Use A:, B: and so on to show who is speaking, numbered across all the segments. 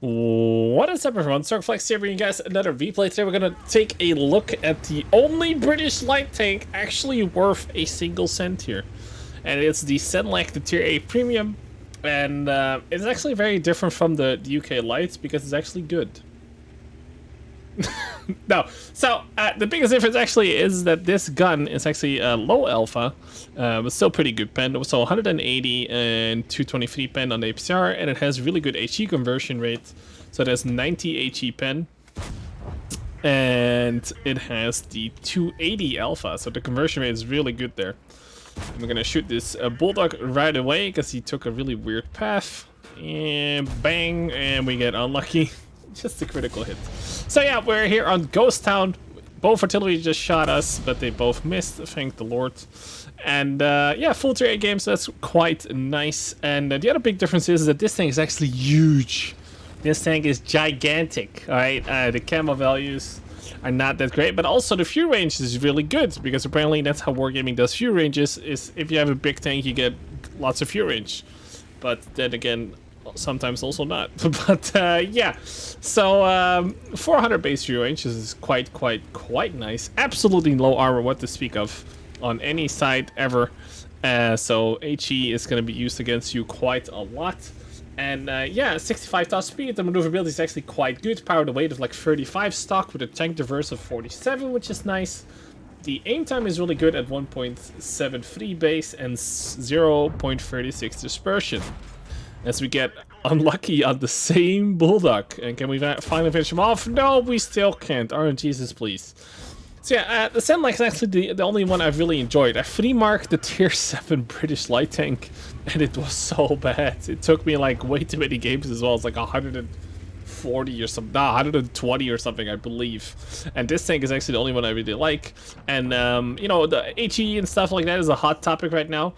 A: What is up, everyone? Circon here, bringing you guys another replay. Today we're gonna take a look at the only British light tank actually worth a single cent here, and it's the Senlac, the Tier A Premium, and it's actually very different from the UK lights because it's actually good. No, so the biggest difference actually is that this gun is actually low alpha, but still pretty good pen. So 180 and 223 pen on the APCR, and it has really good HE conversion rate. So it has 90 HE pen, and it has the 280 alpha. So the conversion rate is really good there. I'm gonna shoot this Bulldog right away because he took a really weird path, and bang, and we get unlucky. Just a critical hit. So yeah, we're here on Ghost Town. Both artillery just shot us, but they both missed, thank the Lord. And yeah, full tier 8 game, so that's quite nice. And the other big difference is that this thing is actually huge. This tank is gigantic, alright? The camo values are not that great, but also the fuel range is really good, because apparently that's how Wargaming does fuel ranges, is if you have a big tank, you get lots of fuel range. But then again, sometimes also not. But yeah, so 400 base fuel range is quite nice. Absolutely low armor, what to speak of, on any side ever. So HE is going to be used against you quite a lot. And yeah, 65 top speed. The maneuverability is actually quite good. Power to weight of like 35 stock with a tank diverse of 47, which is nice. The aim time is really good at 1.73 base and 0.36 dispersion. As we get unlucky on the same Bulldog. And can we finally finish him off? No, we still can't. RNGesus, please. So yeah, the Senlac is actually the only one I've really enjoyed. I free marked the tier 7 British light tank, and it was so bad. It took me like way too many games as well. It's like 140 or something. Nah, 120 or something, I believe. And this tank is actually the only one I really like. And you know, the HE and stuff like that is a hot topic right now.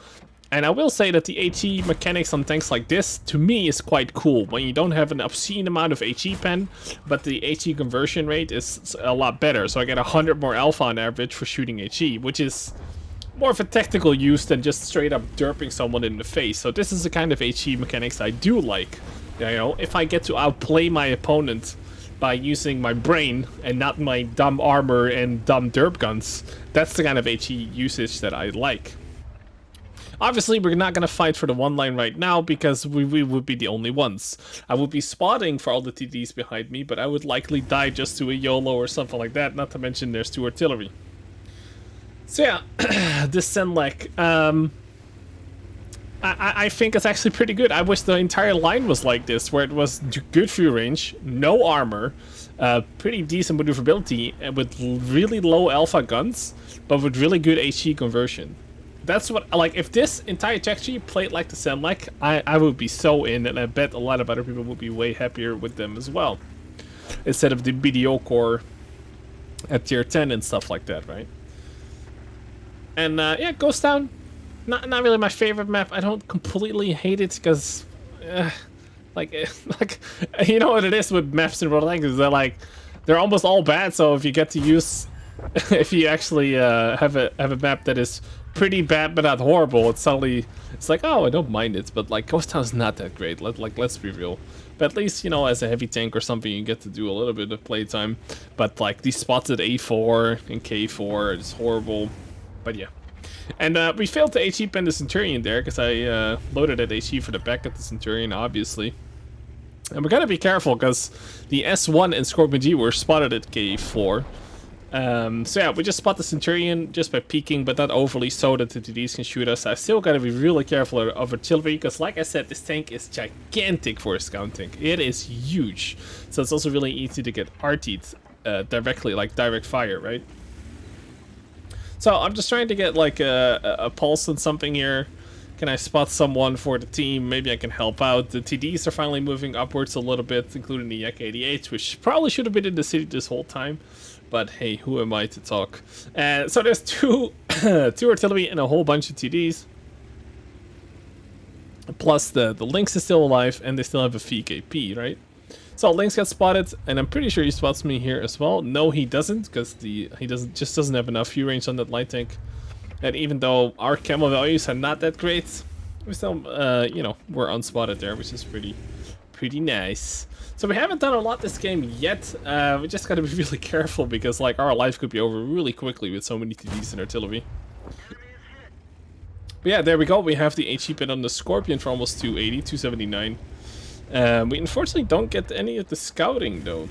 A: And I will say that the HE mechanics on tanks like this, to me, is quite cool. When you don't have an obscene amount of HE pen, but the HE conversion rate is a lot better. So I get 100 more alpha on average for shooting HE, which is more of a tactical use than just straight up derping someone in the face. So this is the kind of HE mechanics I do like. You know, if I get to outplay my opponent by using my brain and not my dumb armor and dumb derp guns, that's the kind of HE usage that I like. Obviously, we're not going to fight for the one line right now because we would be the only ones. I would be spotting for all the TDs behind me, but I would likely die just to a YOLO or something like that, not to mention there's 2 artillery. So yeah, this Senlac, I think it's actually pretty good. I wish the entire line was like this, where it was good fuel range, no armor, pretty decent maneuverability, and with really low alpha guns, but with really good HE conversion. That's what, like, if this entire tech tree played like the Senlac, I would be so in, and I bet a lot of other people would be way happier with them as well. Instead of the mediocre at tier 10 and stuff like that, right? And yeah, Ghost Town, not really my favorite map. I don't completely hate it because, like, you know what it is with maps in World of Tanks, is that, like, they're almost all bad, so if you get to use, if you actually have a map that is pretty bad but not horrible, it's like, oh, I don't mind it. But like, Ghost Town is not that great, let's be real. But at least, you know, as a heavy tank or something, you get to do a little bit of playtime. But like, these spots at A4 and K4 is horrible. But yeah. And we failed to HE pen the Centurion there, because I loaded at HE for the back of the Centurion, obviously. And we're gonna be careful, because the S1 and Scorpion G were spotted at K4. So yeah, we just spot the Centurion just by peeking, but not overly so that the TDs can shoot us. I still gotta be really careful of artillery, because like I said, this tank is gigantic for a scout tank. It is huge. So it's also really easy to get RT'd directly, like direct fire, right? So I'm just trying to get like a pulse on something here. Can I spot someone for the team? Maybe I can help out. The TDs are finally moving upwards a little bit, including the Yak 88, which probably should have been in the city this whole time. But hey, who am I to talk? So there's two artillery and a whole bunch of TDs. Plus the Lynx is still alive, and they still have a VKP, right? So Lynx got spotted, and I'm pretty sure he spots me here as well. No, he doesn't, because he doesn't have enough fuel range on that light tank. And even though our camo values are not that great, we still, you know, we're unspotted there, which is pretty Pretty nice. So we haven't done a lot this game yet. We just gotta be really careful because like our life could be over really quickly with so many TDs in artillery. But yeah, there we go. We have the HE pin on the Scorpion for almost 280, 279. We unfortunately don't get any of the scouting though.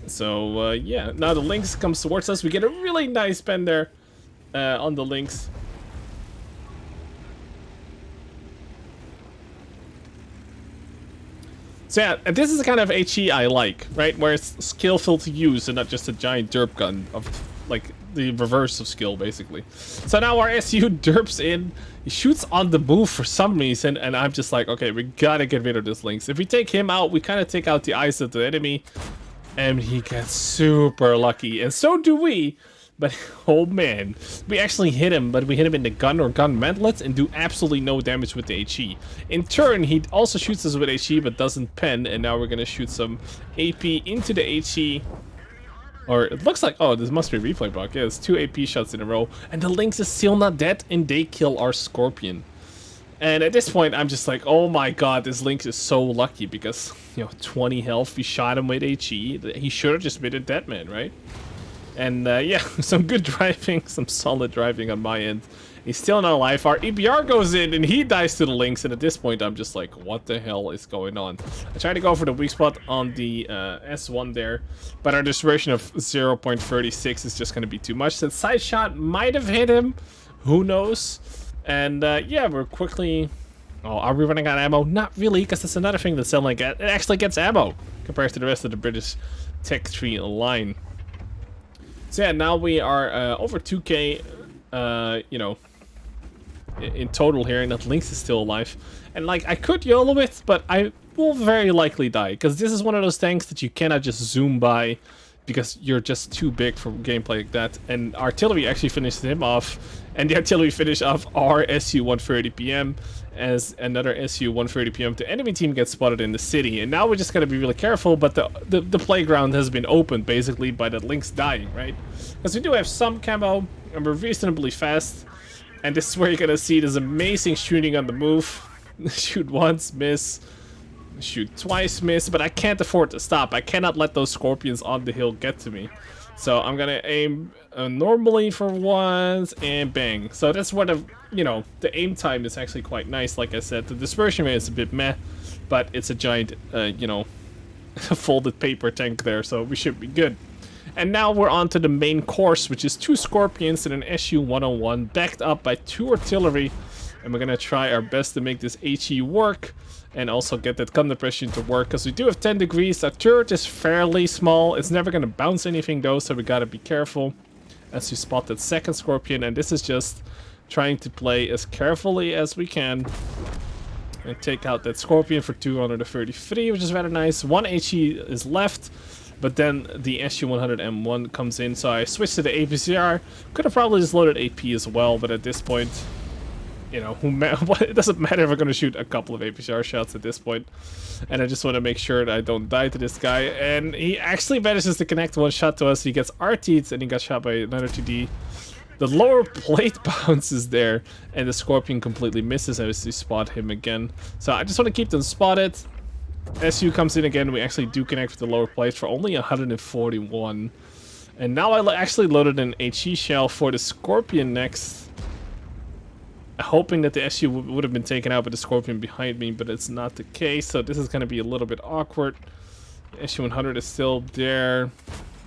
A: So yeah, now the Lynx comes towards us. We get a really nice pen there on the Lynx. So yeah, this is the kind of HE I like, right? Where it's skillful to use and not just a giant derp gun of like the reverse of skill, basically. So now our SU derps in, he shoots on the move for some reason, and I'm just like, okay, we gotta get rid of this Lynx. If we take him out, we kind of take out the eyes of the enemy, and he gets super lucky, and so do we. But, oh man, we actually hit him, but we hit him in the gun or gun mantlet and do absolutely no damage with the HE. In turn, he also shoots us with HE but doesn't pen, and now we're gonna shoot some AP into the HE. Or it looks like, oh, this must be a replay block. Yeah, it's 2 AP shots in a row, and the Lynx is still not dead, and they kill our Scorpion. And at this point, I'm just like, oh my god, this Lynx is so lucky because, you know, 20 health, we shot him with HE. He should have just been a dead man, right? And yeah, some good driving, some solid driving on my end. He's still not alive. Our EBR goes in and he dies to the Lynx. And at this point, I'm just like, what the hell is going on? I tried to go for the weak spot on the S1 there, but our dispersion of 0.36 is just going to be too much. That side shot might have hit him. Who knows? And yeah, we're quickly... Oh, are we running out of ammo? Not really, because that's another thing that Senlac gets. It actually gets ammo compared to the rest of the British Tech 3 line. So yeah, now we are over 2k, you know, in total here, and that Lynx is still alive. And like, I could YOLO it, but I will very likely die, because this is one of those tanks that you cannot just zoom by, because you're just too big for gameplay like that. And artillery actually finished him off, and the artillery finished off our SU-130 PM as another SU-130 PM. The enemy team gets spotted in the city, and now we're just gonna be really careful, but the playground has been opened basically by the Lynx dying, right? Because we do have some camo, and we're reasonably fast, and this is where you're gonna see this amazing shooting on the move. Shoot once, miss. Shoot twice, miss, but I can't afford to stop. I cannot let those Scorpions on the hill get to me. So I'm gonna aim normally for once and bang. So that's what you know, the aim time is actually quite nice. Like I said, the dispersion rate is a bit meh, but it's a giant, you know, folded paper tank there, so we should be good. And now we're on to the main course, which is 2 Scorpions and an SU-101 backed up by 2 artillery, and we're gonna try our best to make this HE work. And also get that gun depression to work, because we do have 10 degrees. Our turret is fairly small. It's never going to bounce anything though, so we got to be careful as we spot that second Scorpion. And this is just trying to play as carefully as we can and take out that Scorpion for 233, which is rather nice. 1 HE is left, but then the SU-100M1 comes in, so I switched to the APCR. Could have probably just loaded AP as well, but at this point, you know, it doesn't matter if we're going to shoot a couple of APCR shots at this point. And I just want to make sure that I don't die to this guy. And he actually manages to connect one shot to us. He gets RT'd and he got shot by another 2D. The lower plate bounces there, and the Scorpion completely misses as we spot him again. So I just want to keep them spotted. SU comes in again. We actually do connect with the lower plate for only 141. And now I actually loaded an HE shell for the Scorpion next, hoping that the SU would have been taken out by the Scorpion behind me, but it's not the case, so this is going to be a little bit awkward. The SU-100 is still there,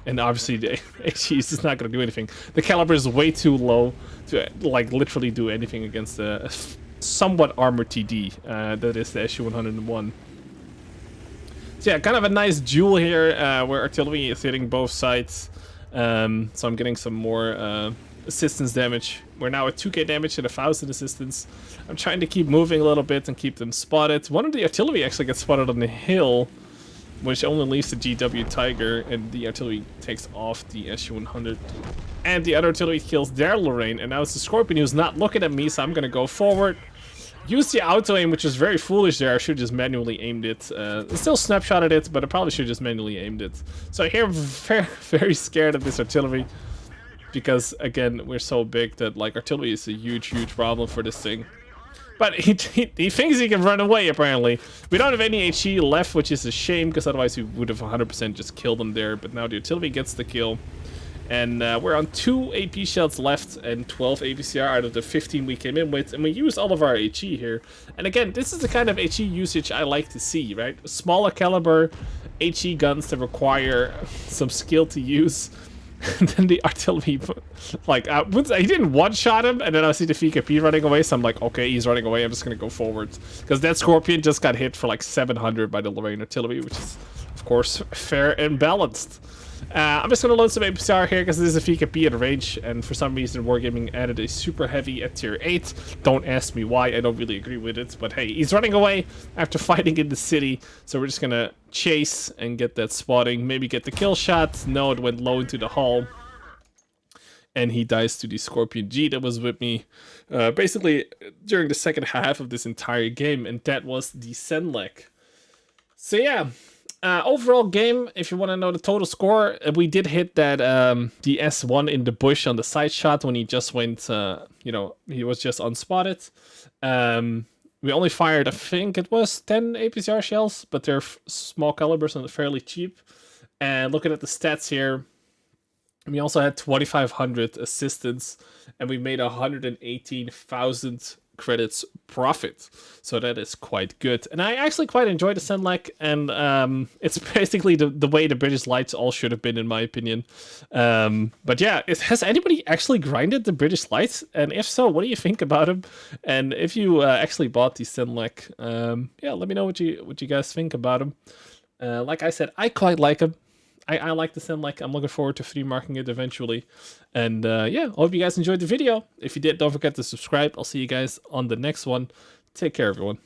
A: and obviously the HE is not going to do anything. The caliber is way too low to like literally do anything against a somewhat armored TD that is the SU-101. So yeah, kind of a nice duel here where artillery is hitting both sides. So I'm getting some more assistance damage. We're now at 2k damage and 1000 assistance. I'm trying to keep moving a little bit and keep them spotted. One of the artillery actually gets spotted on the hill, which only leaves the GW Tiger, and the artillery takes off the SU-100. And the other artillery kills their Lorraine, and now it's the Scorpion who's not looking at me, so I'm gonna go forward. Use the auto aim, which is very foolish there. I should have just manually aimed it. Still snapshotted it, but I probably should have just manually aimed it. So here I'm very, very scared of this artillery, because again, we're so big that like artillery is a huge problem for this thing. But he thinks he can run away, apparently. We don't have any HE left, which is a shame, because otherwise we would have 100% just killed him there. But now the artillery gets the kill. And we're on 2 AP shells left and 12 APCR out of the 15 we came in with. And we use all of our HE here. And again, this is the kind of HE usage I like to see, right? Smaller caliber HE guns that require some skill to use. And then the artillery, like, he didn't one-shot him, and then I see the VKP running away, so I'm like, okay, he's running away, I'm just gonna go forward. Because that Scorpion just got hit for like 700 by the Lorraine artillery, which is, of course, fair and balanced. I'm just gonna load some APCR here, because this is a VKP at range, and for some reason Wargaming added a super heavy at tier 8. Don't ask me why, I don't really agree with it, but hey, he's running away after fighting in the city, so we're just gonna chase and get that spotting, maybe get the kill shot. No, it went low into the hull. And he dies to the Scorpion G that was with me basically during the second half of this entire game, and that was the Senlac. So yeah, overall game, if you want to know the total score, we did hit that the S1 in the bush on the side shot when he just went, you know, he was just unspotted. We only fired, I think it was 10 APCR shells, but they're small calibers and fairly cheap. And looking at the stats here, we also had 2,500 assistance, and we made 118,000 credits profit. So that is quite good. And I actually quite enjoy the Senlac, and it's basically the way the British Lights all should have been, in my opinion. But yeah, has anybody actually grinded the British Lights? And if so, what do you think about them? And if you actually bought the Senlac, yeah, let me know what you guys think about them. Like I said, I quite like them. I like the Senlac. I'm looking forward to free marking it eventually. And yeah, I hope you guys enjoyed the video. If you did, don't forget to subscribe. I'll see you guys on the next one. Take care, everyone.